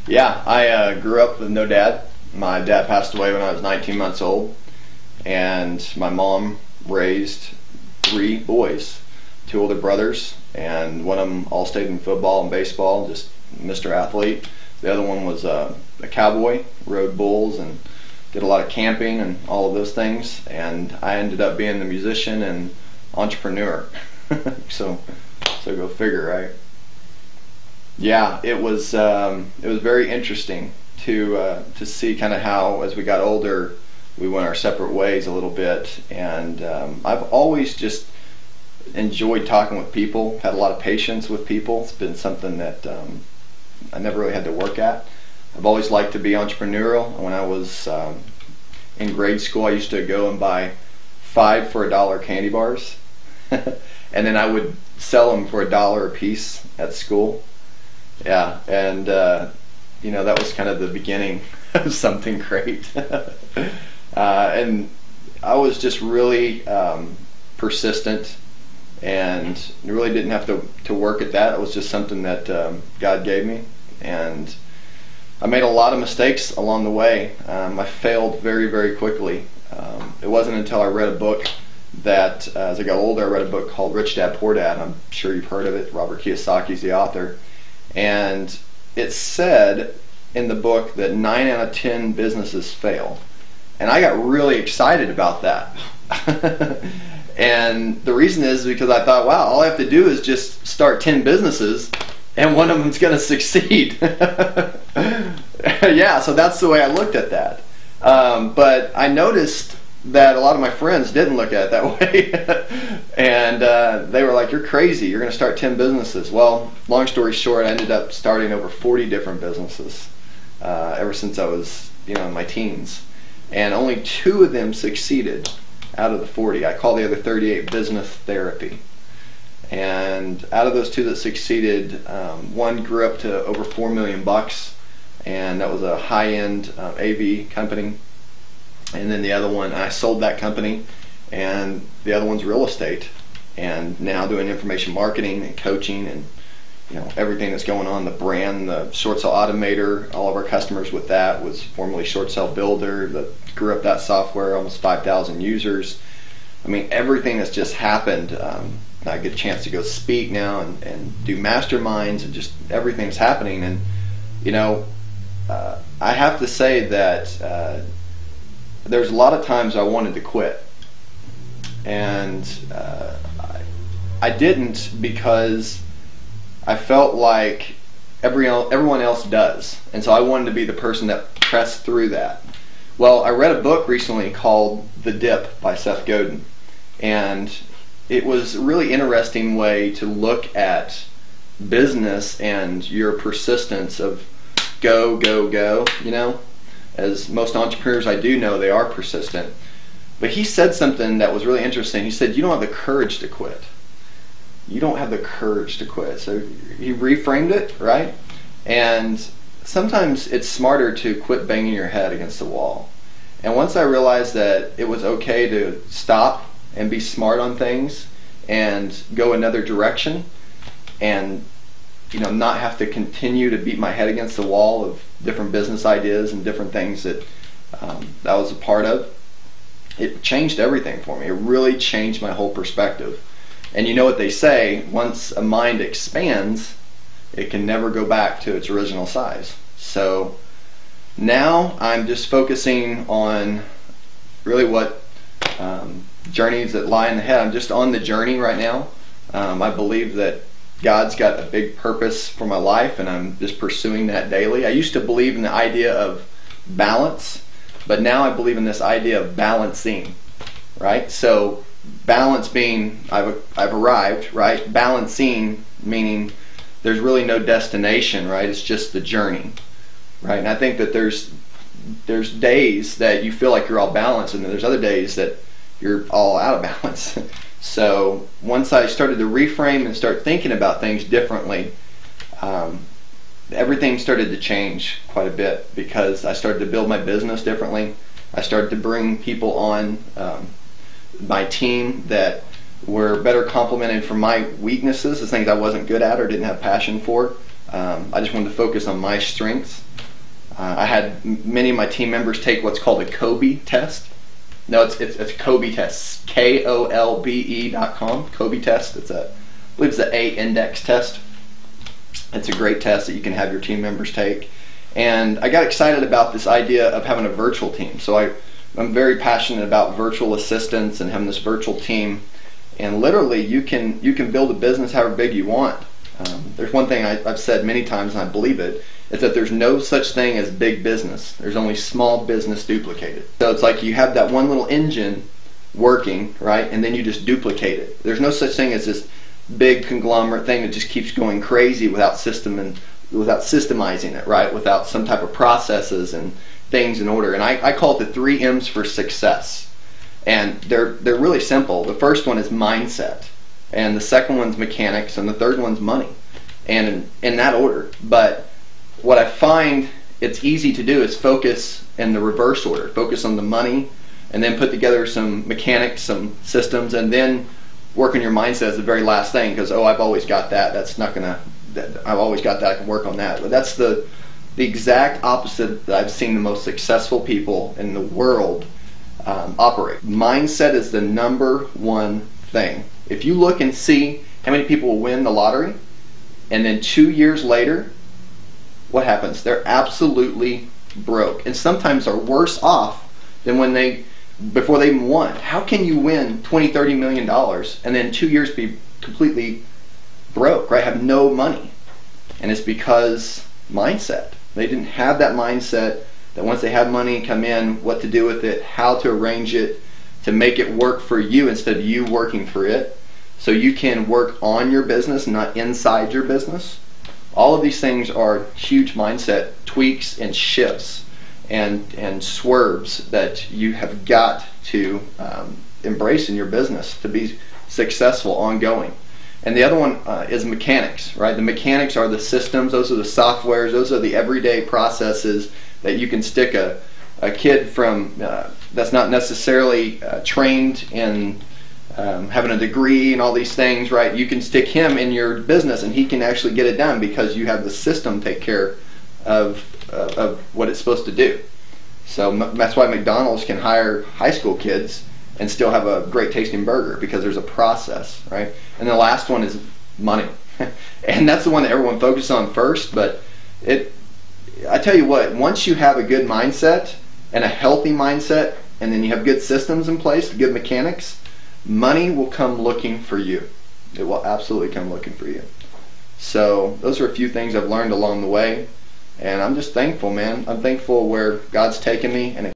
Yeah, I grew up with no dad. My dad passed away when I was 19 months old, and my mom raised three boys, two older brothers, and one of them all stayed in football and baseball, just Mr. Athlete. The other one was a cowboy, rode bulls, and did a lot of camping and all of those things. And I ended up being the musician and entrepreneur. so, so go figure, right? Yeah, it was very interesting to see kind of how as we got older we went our separate ways a little bit, and I've always just enjoyed talking with people, had a lot of patience with people. It's been something that I never really had to work at. I've always liked to be entrepreneurial. When I was in grade school, I used to go and buy 5 for $1 candy bars and then I would sell them for $1 a piece at school. Yeah, and that was kind of the beginning of something great. And I was just really persistent, and really didn't have to work at that. It was just something that God gave me, and I made a lot of mistakes along the way. I failed very, very quickly. It wasn't until I read a book that, as I got older, I read a book called Rich Dad Poor Dad. I'm sure you've heard of it. Robert Kiyosaki's the author. And it said in the book that 9 out of 10 businesses fail. And I got really excited about that. And the reason is because I thought, wow, all I have to do is just start 10 businesses and one of them's going to succeed. Yeah, so that's the way I looked at that. But I noticed that a lot of my friends didn't look at it that way. And they were like, you're crazy, you're going to start 10 businesses. Well, long story short, I ended up starting over 40 different businesses ever since I was in my teens. And only 2 of them succeeded out of the 40. I call the other 38 business therapy. And out of those 2 that succeeded, one grew up to over $4 million, and that was a high-end AV company. And then the other one, I sold that company, and the other one's real estate, and now doing information marketing and coaching and everything that's going on, the brand, the short sale automator. All of our customers with that was formerly Short Sale Builder, that grew up that software, almost 5,000 users. I mean, everything that's just happened. I get a chance to go speak now and do masterminds, and just everything that's happening. And I have to say that there's a lot of times I wanted to quit, and I didn't, because I felt like everyone else does, and so I wanted to be the person that pressed through that. Well, I read a book recently called The Dip by Seth Godin, and it was a really interesting way to look at business and your persistence of go, go, go, As most entrepreneurs I do know, they are persistent. But he said something that was really interesting. He said, you don't have the courage to quit. You don't have the courage to quit. So he reframed it, right? And sometimes it's smarter to quit banging your head against the wall. And once I realized that it was okay to stop and be smart on things and go another direction, and not have to continue to beat my head against the wall of different business ideas and different things that I was a part of, it changed everything for me. It really changed my whole perspective. And you know what they say, once a mind expands, it can never go back to its original size. So now I'm just focusing on really what journeys that lie in the head. I'm just on the journey right now. I believe that God's got a big purpose for my life, and I'm just pursuing that daily. I used to believe in the idea of balance, but now I believe in this idea of balancing, right? So balance being I've arrived, right? Balancing meaning there's really no destination, right? It's just the journey, right? And I think that there's days that you feel like you're all balanced, and then there's other days that you're all out of balance. So once I started to reframe and start thinking about things differently, everything started to change quite a bit, because I started to build my business differently. I started to bring people on my team that were better complemented for my weaknesses, the things I wasn't good at or didn't have passion for. I just wanted to focus on my strengths. I had many of my team members take what's called a Kobe test. No, it's a Kobe test. KOLBE.com. Kobe test. I believe it's the A index test. It's a great test that you can have your team members take. And I got excited about this idea of having a virtual team. So I'm very passionate about virtual assistants and having this virtual team. And literally, you can build a business however big you want. There's one thing I've said many times, and I believe it, is that there's no such thing as big business. There's only small business duplicated. So it's like you have that one little engine working, right, and then you just duplicate it. There's no such thing as this big conglomerate thing that just keeps going crazy without systemizing it, right, without some type of processes and things in order. And I call it the 3 M's for success. And they're really simple. The first one is mindset, and the second one's mechanics, and the third one's money, and in that order. But what I find it's easy to do is focus in the reverse order. Focus on the money, and then put together some mechanics, some systems, and then work on your mindset as the very last thing, because I've always got that. I've always got that. I can work on that. But that's the exact opposite that I've seen the most successful people in the world operate. Mindset is the #1 thing. If you look and see how many people will win the lottery, and then 2 years later, what happens? They're absolutely broke, and sometimes are worse off than before they even won. How can you win $20-30 million and then 2 years be completely broke, right? Have no money? And it's because mindset. They didn't have that mindset that once they have money come in, what to do with it, how to arrange it to make it work for you instead of you working for it, so you can work on your business, not inside your business. All of these things are huge mindset tweaks and shifts and swerves that you have got to embrace in your business to be successful ongoing. And the other one is mechanics, right? The mechanics are the systems, those are the softwares, those are the everyday processes that you can stick a kid from that's not necessarily trained in having a degree and all these things, right? You can stick him in your business and he can actually get it done because you have the system take care of what it's supposed to do. So that's why McDonald's can hire high school kids and still have a great tasting burger, because there's a process, right? And the last one is money. And that's the one that everyone focuses on first, but I tell you what, once you have a good mindset and a healthy mindset, and then you have good systems in place, good mechanics, money will come looking for you. It will absolutely come looking for you. So those are a few things I've learned along the way, and I'm just thankful, man. I'm thankful where God's taken me, and